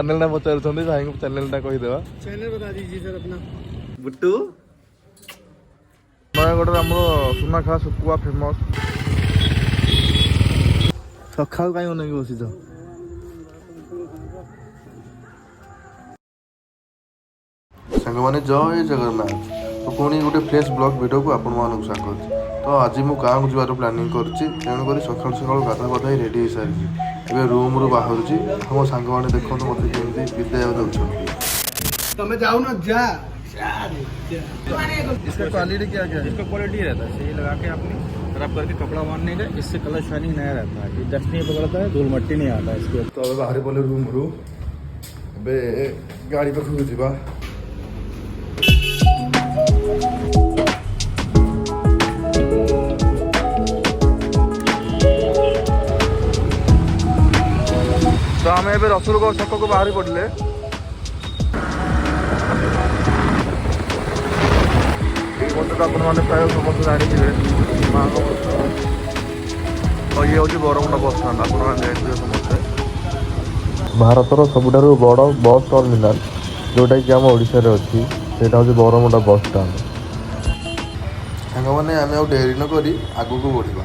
Channel ना पचार भाई को चैनल ना कहीदेवा चैनल बता दीजिए सर अपना। बुट्टू नयगढ़ आम सुनाखा शुकुआ फेमस सका कहीं अनेक बसीच सांग मैंने जय जगन्नाथ तो पुणी गोटे फ्रेश ब्लॉग वीडियो को आपण मानक स्वागत। तो आज मु गाँव को जीवार प्लानिंग करछि तेणुक सकाल सकाल गाधा गाधा रेडी हो सारी ए रूम रू बाहर हम सांग मैंने देखो मत केमती विदाय दौरान तुम्हें जाओ ना जा। इसका क्वालिटी क्या क्या है? इसका क्वालिटी रहता है सही लगा के आपने रब करके कपड़ा बांधने का, इससे कलर शाइनिंग नया रहता है, डस्ट नहीं पकड़ता है, धूल मट्टी नहीं आता है इसके। तो अब बाहर बोले रूम रू बे गाड़ी पाखक जीवा तो आम ए रसुलगढ़ छक को बाहरी पड़े तो आपने प्राय समस्त जाने माँ और ये हूँ बरमुंडा बस स्टाण्ड आप समस्ते भारतर सबुठ बड़ बस टर्मिनाल जोटा कि आम ओडिशा रे अच्छी सेटा हूँ बरमुंडा बस स्टाण्ड। सांग मैंने आम आ डेरी न करी आगू को बढ़ा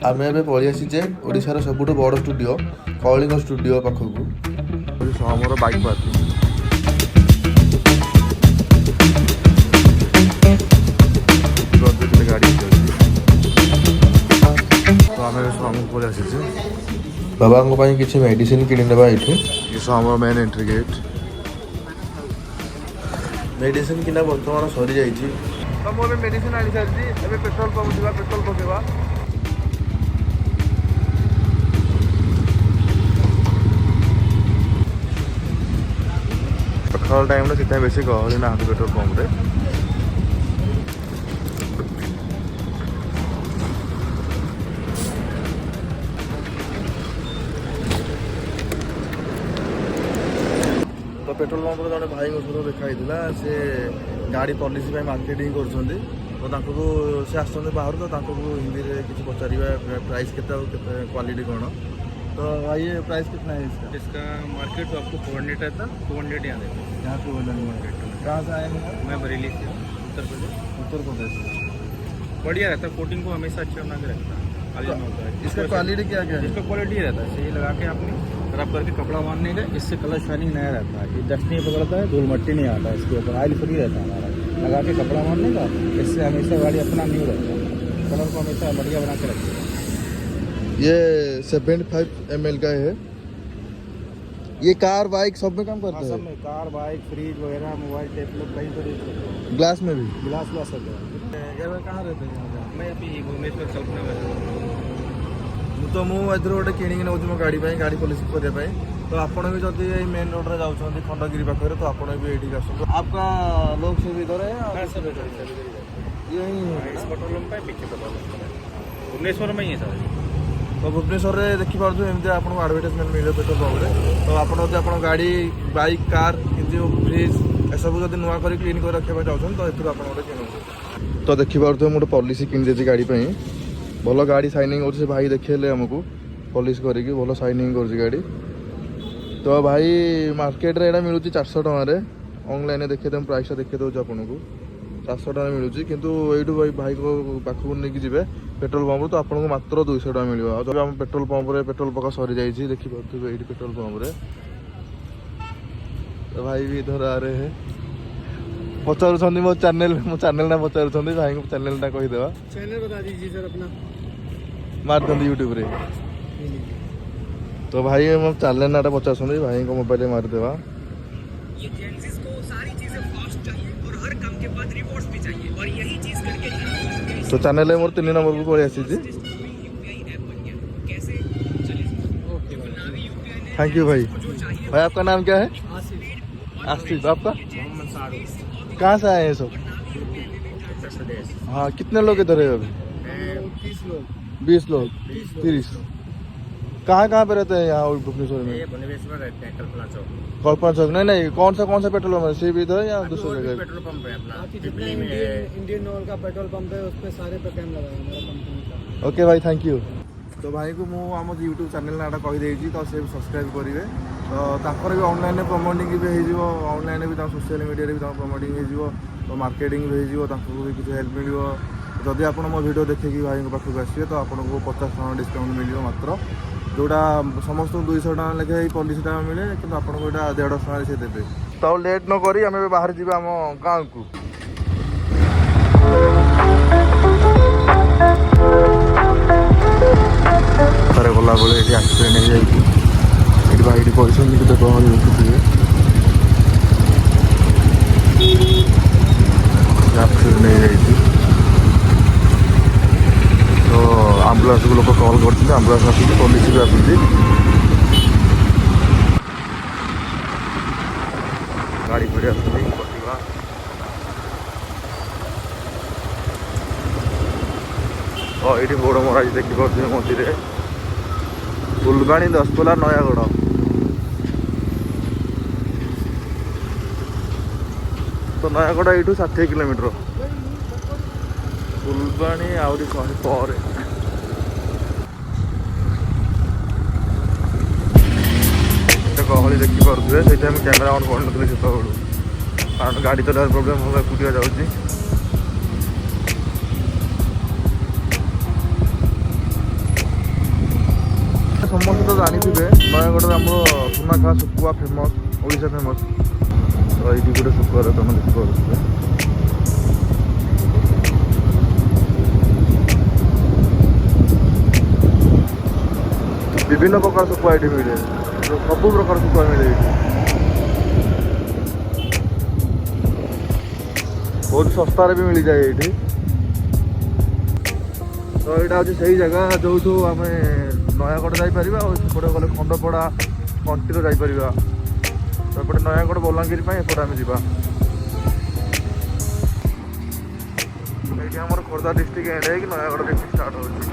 आम ए पलि आसीचे ओडिशार सबुठ बड़ स्टूडियो कलिंग स्टूडियो पाखक आमर बाइक पार्किंग गाड़ी तो आम पलि आसी बाबा किसी मेडिसिन किणी ना ये आम मेन एंट्री गेट मेडिसिन किना बर्तमान सरी जाइए तो मुझे मेडिसिन आनी सारी पेट्रोल पंप जा पेट्रोल पकेवा सकाल टाइम से बेसी गहली ना पेट्रोल पंप रे तो पेट्रोल पंप जड़े भाई सहित देखाई से गाड़ी पॉलिसी मार्केटिंग कर से आस बाहर तो हिंदी में किसी पचार प्राइस के क्वालिटी कौन तो भाई ये प्राइस कितना है इसका? इसका मार्केट तो आपको 400 रहता, 200 यहाँ देते हैं। यहाँ पे बोला मार्केट कहाँ से आए हैं? मैं बरेली से उत्तर प्रदेश बढ़िया रहता है, कोटिंग को हमेशा अच्छा बना के रखता है। इसका क्वालिटी क्या क्या है? इसका क्वालिटी रहता है सही लगा के आपने रब करके कपड़ा बांधने का, इससे कलर शाइनिंग नया रहता है, डस्ट नहीं पकड़ता है, धूल मट्टी नहीं आता है इसके ऊपर, ऑयल फ्री रहता है हमारा लगा के कपड़ा बांधने का, इससे हमेशा गाड़ी अपना न्यू रहता है, कलर को हमेशा बढ़िया बना के रखते हैं। ये 75 ml का है। ये कार बाइक सब में काम करता है? सब में, कार बाइक फ्रिज वगैरह मोबाइल टेबलेट कहीं पर यूज करते हैं। ग्लास में भी? ग्लास ग्लास होता है। कहाँ रहते हैं? मैं अभी भुवनेश्वर कल्पना में तो मुझे गोटे किणिक नौ मो गाड़ी गाड़ी पॉलिसी करने तो आपड़ भी जब मेन रोड में जाऊँ खंडगिरी पाखे तो आप भी ये आस आपका लोग सब इधर है यही इस पेट्रोल पंप है, पीछे पेट्रोल पंप है, भुवनेश्वर में ही है सर। तो भुवनेश्वर में देखिपुर एमती आपको आडभर्टाइजमेंट मिले पेट्रोल पंप तो आप गाड़ी बाइक कार फ्रिज एसबू जब नुआ कर क्लीन कर रखा चाहते तो ये आप किणुचे तो देखिपुर गोटे पॉलिसी किणी गाड़ी भल गाड़ी साइनिंग हो भाई देखेले आमको पॉलिश करके भल साइनिंग कर गाड़ी तो भाई मार्केट रे एटा मिलूँ 400 टकर ऑनलाइन देखे तुम प्राइस देखे दूँ आपको 400 टका मिलूँ किंतु यू भाई को पाखक नहीं जी पेट्रोल पंप तो आपको मात्र 200 टका मिले जब आम पेट्रोल पंप रे पेट्रोल पका सरी जाइए देखिपे ये पेट्रोल पंप रे तो भाई भी इधर आ रहे हैं पचार मो चैनल ना पचार भाई को चैनल ना कहीदेवा चैनल बता दीजिए सर अपना। मार दिखते यूट्यूब रे तो भाई मो चैनल ना पचार भाई को मोबाइल मारिदेवा तो चैनल मोर 3 नंबर को पड़े आसी थैंक यू भाई। भाई आपका नाम क्या है? आसिफ। आपका? कहाँ से आए हैं सब? हाँ कितने लोग इधर है अभी? 30 लोग 20 लोग 30 कहाँ पे रहते हैं यहाँ भुवनेश्वर में? रहते हैं कल्पना चौक नहीं कौन सा पेट्रोल पंप है? सी भी इधर या दूसरी जगह? पेट्रोल पंप है अपना इंडियन ऑयल का पेट्रोल पंप है, उस पर सारे पे कैम लगा है हमारा कंपनी का। ओके भाई थैंक यू। तो भाई को मु आम यूट्यूब चैनल नाटा कहीदे तो से सब्सक्राइब करेंगे तो ताकर भी ऑनलाइन प्रमोटिंग भी हो ऑनलाइन भी सोशल मीडिया भी प्रमोटिंग हो तो मार्केटिंग भी हो भी किसी हेल्प मिल जदि आप मो वीडियो देखिए भाई पाखक आसवे तो आपको 50 टका डिस्काउंट मिल मात्र जोटा समस्त 200 टका लेखे 50 टका मिले कि आपको यहाँ 150 टका से देते तो लेट न करी आम बाहर जावा आम गाँव को ଥରେ ଗଲାବେଳେ ଏଠି ଆକ୍ସିଡେଣ୍ଟ ହେଇଯାଇଛି ଏଠି ଭାଇଟି କହିଛନ୍ତି କେତେ ଗହଳି ଦେଖୁଥିବେ ଆକ୍ସିଡେଣ୍ଟ ହେଇଯାଇଛି ତ ଆମ୍ବୁଲାନ୍ସକୁ ଲୋକ କଲ୍ କରିଥିଲେ ଆମ୍ବୁଲାନ୍ସ ଆସୁଛି ପୋଲିସ ବି ଆସୁଛି ଗାଡ଼ି ଫାଡ଼ି ଆସୁଛି କଟିବା ତ ଏଇଠି ବୋର୍ଡ ମରାଯାଇଛି ଦେଖିପାରୁଥିବେ ମଝିରେ ଫୁଲବାଣୀ ଦଶପଲ୍ଲା ନୟାଗଡ଼ ତ ନୟାଗଡ଼ ଏଇଠୁ 60 କିଲୋମିଟର ଫୁଲବାଣୀ ଆହୁରି 100 ପରେ ଏତେ ଗହଳି ଦେଖିପାରୁଥିବେ ସେଇଠି ଆମେ କ୍ୟାମେରା ଅନ୍ କରିନଥିଲି ସେତେବେଳୁ କାରଣ ଗାଡ଼ି ଚଲାଇବାର ପ୍ରୋବ୍ଲେମ୍ ହେବ ଏକୁଟିଆ ଯାଉଛି ସମସ୍ତେ ତ ଜାଣିଥିବେ ନୟାଗଡ଼ରେ ଆମର ସୁନାଖା ଶୁଖୁଆ ଫେମସ୍ ଓଡ଼ିଶା ଫେମସ୍ ତ ଏଇଠି ଗୋଟେ ଶୁଖୁଆ ଦୋକାନ ଦେଖିପାରୁଥିବେ ବିଭିନ୍ନ ପ୍ରକାର ଶୁଖୁଆ ଏଇଠି ମିଳେ ସବୁ ପ୍ରକାର ଶୁଖୁଆ ମିଳେ ଏଇଠି ବହୁତ ଶସ୍ତାରେ ବି ମିଳିଯାଏ ଏଇଠି ତ ଏଇଟା ହେଉଛି ସେଇ ଜାଗା ଯେଉଁଠୁ ଆମେ ନୟାଗଡ଼ ଯାଇପାରିବା ଆଉ ସେପଟେ ଗଲେ ଖଣ୍ଡପଡ଼ା କଣ୍ଟିର ଯାଇପାରିବା ତ ଏପଟେ ନୟାଗଡ଼ ବଲାଙ୍ଗୀର ପାଇଁ ଏପଟେ ଆମେ ଯିବା ଏଇଠି ଆମର ଖୋର୍ଦ୍ଧା ଡିଷ୍ଟ୍ରିକ୍ଟ ଏଣ୍ଡ ହେଇକି ନୟାଗଡ଼ ଡିଷ୍ଟ୍ରିକ୍ଟ ଷ୍ଟାର୍ଟ ହେଉଛି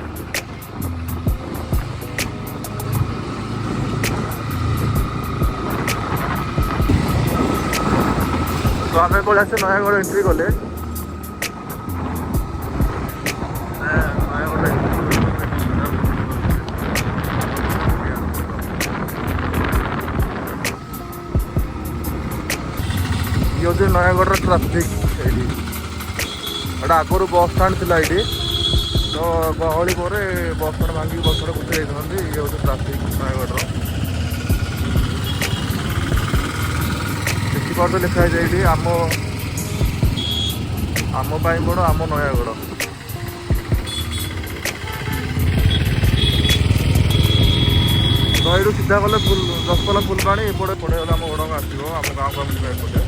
ତ ଆମେ ପଳେଇ ଆସିଛେ ନୟାଗଡ଼ ଏଣ୍ଟ୍ରି କଲେ ये नयागढ़ ट्राफिक एटा आगुरी बस स्टाण्ड थिला ये तो गहली पर बस स्टाण्ड भांगी बस स्टाण्ड गुटे ये हूँ ट्राफिक नयागढ़ देखिपार तो लिखा है आम आम कौन आम नयागढ़ तो ये सीधा गले दशपल्ला फुलबाणी एपटे पड़े गले आम ओडंग आसो आम गाँव को आम एपटे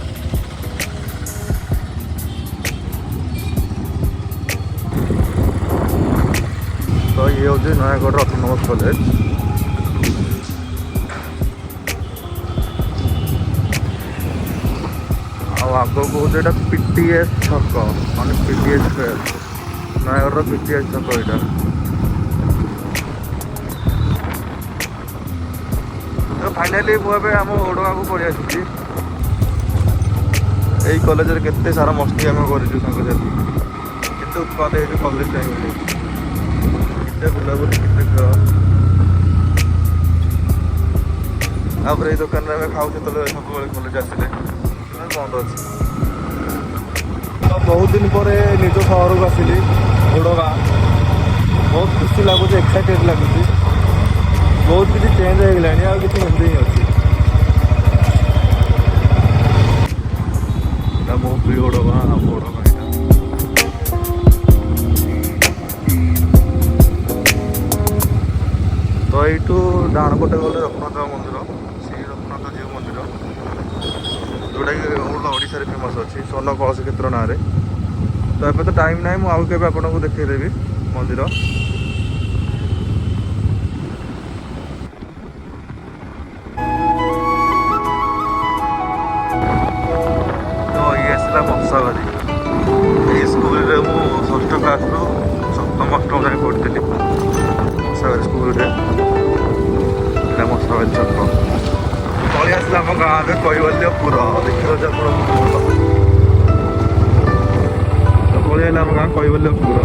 तो ये हूँ नयागढ़ ऑटोनोमस कॉलेज आग को हूँ यहाँ पीटीएस छक मान पीटीएस फेयर नयागढ़ पीटीएस छक यहाँ तो फाइनाली मुझे आम ओडगाँ को पड़े आसी यही कॉलेज केते सारा मस्ती आम कर उत्पाद ये कॉलेज टाइम बुलाबुली केते खेल ये दुकान में आम खाऊ सब कॉलेज आसिले बंद अच्छे तो बहुत दिन पर निज सहर को आसिली ओडगाँ बहुत खुशी लगुच एक्साइटेड लगुच बहुत किसी चेंज हो गलानी आ किसी एमती ही अच्छी मो प्रिय ओडगाँ आम ओडगाँ तो यू डाण पटे गले रघुनाथ मंदिर श्री रघुनाथ जीव मंदिर जोटा कि ओडिशा फेमस अच्छी स्वन कलश क्षेत्र ना तो ये तो टाइम ना मुझे आपको देखदेवी मंदिर तो ये आसला बंशावली ये स्कूल षष्ठ क्लास रु सप्तम अष्टम जाए पढ़ी बंशावली स्कूल बंशावली छक पलि आसला आम गाँव में कैवल्यपुर देखिए पलि आम गाँव कैवल्यपुर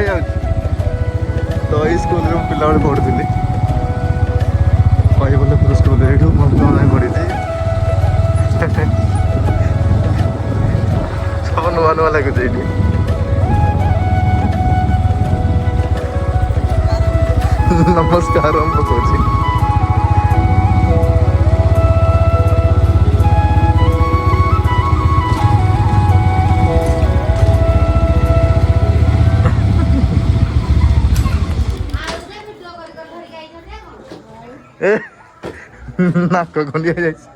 ଯାଉଛି ତ ଏଇ ସ୍କୁଲରେ ମୁଁ ପିଲାବେଳେ ପଢ଼ୁଥିଲି କହିବଲ୍ଲଭପୁର ସ୍କୁଲ ଏଇଠୁ ମଧ୍ୟ ଯାଇ ପଢ଼ିଛି ସବୁ ନୂଆ ନୂଆ ଲାଗୁଛି ଏଇଠି ନମସ୍କାର ମୁଁ ପକଉଛି ଏ ନାକ ଖଣ୍ଡିଆ ଯାଇଛି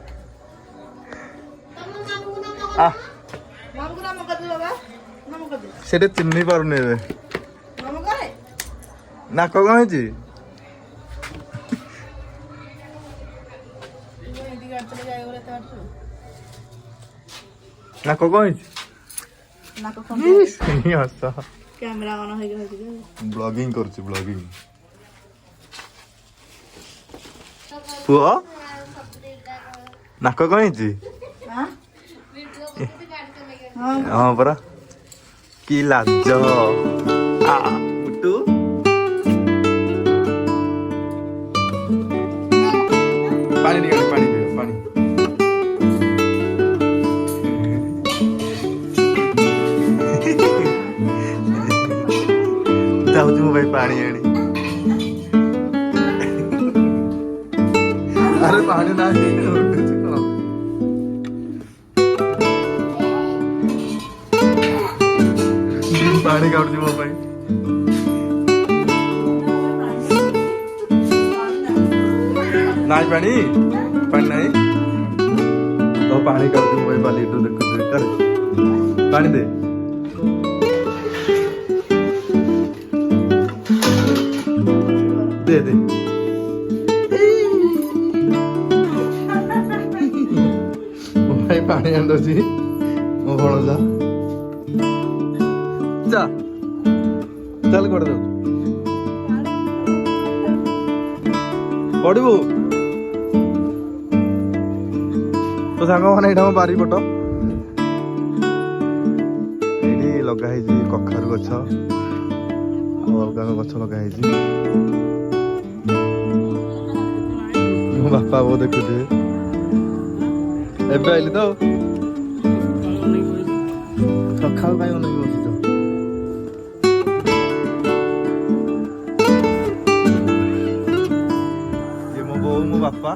ସେଟା ଚିହ୍ନି ପାରୁନି ଏବେ ନାକ କଣ ହେଇଛି ନାକ କଣ ହେଇଛି କ୍ୟାମେରା ଅନ ହେଇକି ବ୍ଲଗିଂ କରୁଛି ବ୍ଲଗିଂ ପୁଅ ନାକ କଣ ହେଇଛି ହଁ ପରା କି ଲାଜ ଉଠୁ ପାଣି ଟିକେ ଆଣି, ପାଣି ପିଅ ପାଣି ଯାଉଛି ମୋ ଭାଇ ପାଣି ଆଣି ଆରେ ପାଣି ନାହିଁ ଉଠୁଛି କଣ ପାଣି କାଢୁଛି ମୋ ପାଇଁ ନାଇଁ ପାଣି ପାଣି ନାହିଁ ତ ପାଣି କାଢୁଛି ମୋ ପାଇଁ ବାଲିଠୁ ଦେଖୁଛି ପାଣି ଦେ ଦେ ଦେ ମୋ ପାଇଁ ପାଣି ଆଣୁଛି ମୋ ଭଣଜା ଯା ଚାଲ କୁଆଡେ ଯାଉଛୁ ପଢିବୁ ତୋ ସାଙ୍ଗମାନେ ଏଇଟା ମୋ ବାରି ପଟ ଏଇଠି ଲଗା ହେଇଛି କଖାରୁ ଗଛ ଆଉ ଅଲଗା ଗଛ ଲଗା ହେଇଛି ମୋ ବାପା ବୋଉ ଦେଖୁଥିବେ ଏବେ ଆଇଲି ତ ସକାଳୁ କାଇଁ ଅନେଇକି ବସିଛ ଇଏ ମୋ ବୋଉ ମୋ ବାପା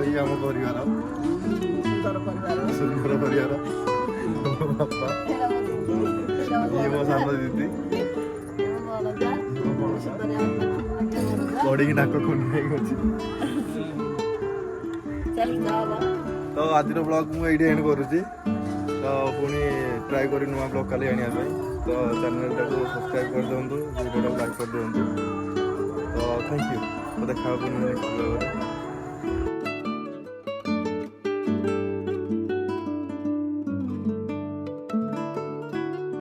ଏଇ ଆମ ପରିବାର ସୁନ୍ଦର ପରିବାର ମୋ ବାପା ଇଏ ମୋ ସାନ ଦିଦି ପଡ଼ିକି ନାକ ଖଣ୍ଡି ହେଇକି ଅଛି ତ ଆଜିର ବ୍ଲଗ୍ ମୁଁ ଏଇଠି ଏଣ୍ଡ କରୁଛି ତ ପୁଣି ଟ୍ରାଏ କରି ନୂଆ ବ୍ଲଗ୍ କାଲି ଆଣିବା ପାଇଁ ତ ଚ୍ୟାନେଲଟାକୁ ସବସ୍କ୍ରାଇବ୍ କରିଦିଅନ୍ତୁ ଭିଡ଼ିଓଟାକୁ ଲାଇକ୍ କରିଦିଅନ୍ତୁ ତ ଥ୍ୟାଙ୍କ ୟୁ ତ ଦେଖା ହେବ ପୁଣି ନେକ୍ସଟ ବ୍ଲଗ୍ରେ।